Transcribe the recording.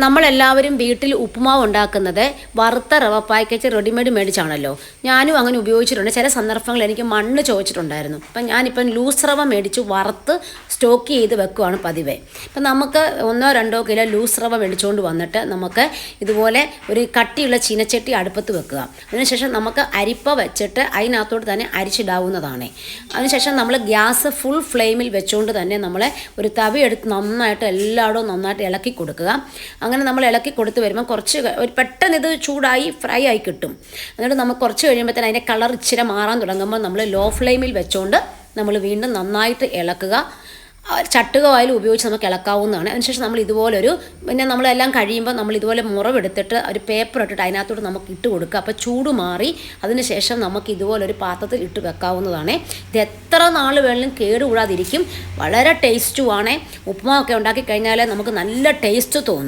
നമ്മളെല്ലാവരും വീട്ടിൽ ഉപ്പുമാവ് ഉണ്ടാക്കുന്നത് വറുത്ത റവ പാക്കറ്റ് റെഡിമെയ്ഡ് മേടിച്ചാണല്ലോ. ഞാനും അങ്ങനെ ഉപയോഗിച്ചിട്ടുണ്ട്. ചില സന്ദർഭങ്ങളിൽ എനിക്ക് മണ്ണ് ചോദിച്ചിട്ടുണ്ടായിരുന്നു. അപ്പം ഞാനിപ്പം ലൂസ് റവ മേടിച്ച് വറുത്ത് സ്റ്റോക്ക് ചെയ്ത് വെക്കുകയാണ് പതിവ്. അപ്പം നമുക്ക് 1-2 കിലോ ലൂസ് റവ മേടിച്ചുകൊണ്ട് വന്നിട്ട് നമുക്ക് ഇതുപോലെ ഒരു കട്ടിയുള്ള ചീനച്ചട്ടി അടുപ്പത്ത് വെക്കുക. അതിനുശേഷം നമുക്ക് അരിപ്പ വെച്ചിട്ട് അതിനകത്തോട്ട് തന്നെ അരിച്ചിടാവുന്നതാണ്. അതിനുശേഷം നമ്മൾ ഗ്യാസ് ഫുൾ ഫ്ലെയിമിൽ വെച്ചുകൊണ്ട് തന്നെ നമ്മൾ ഒരു തവി എടുത്ത് നന്നായിട്ട് എല്ലായിടവും നന്നായിട്ട് ഇളക്കി കൊടുക്കുക. അങ്ങനെ നമ്മൾ ഇളക്കി കൊടുത്ത് വരുമ്പോൾ ഒരു പെട്ടെന്ന് ഇത് ചൂടായി ഫ്രൈ ആയി കിട്ടും. എന്നിട്ട് നമുക്ക് കുറച്ച് കഴിയുമ്പോഴത്തേന് അതിൻ്റെ കളർ ഇച്ചിരി മാറാൻ തുടങ്ങുമ്പോൾ നമ്മൾ ലോ ഫ്ലെയിമിൽ വെച്ചുകൊണ്ട് നമ്മൾ വീണ്ടും നന്നായിട്ട് ഇളക്കുക. ചട്ടുക വായിൽ ഉപയോഗിച്ച് നമുക്ക് ഇളക്കാവുന്നതാണ്. അതിനുശേഷം നമ്മൾ ഇതുപോലൊരു പിന്നെ നമ്മളെല്ലാം കഴിയുമ്പോൾ നമ്മൾ ഇതുപോലെ മുറവെടുത്തിട്ട് ഒരു പേപ്പർ ഇട്ടിട്ട് അതിനകത്തോട്ട് നമുക്ക് ഇട്ട് കൊടുക്കുക. അപ്പോൾ ചൂട് മാറി അതിനുശേഷം നമുക്ക് ഇതുപോലൊരു പാത്രത്തിൽ ഇട്ട് വെക്കാവുന്നതാണ്. ഇത് എത്ര നാൾ വേണമെങ്കിലും കേടുകൂടാതിരിക്കും. വളരെ ടേസ്റ്റുമാണ്. ഉപ്പുമാവൊക്കെ ഉണ്ടാക്കി കഴിഞ്ഞാൽ നമുക്ക് നല്ല ടേസ്റ്റ് തോന്നും.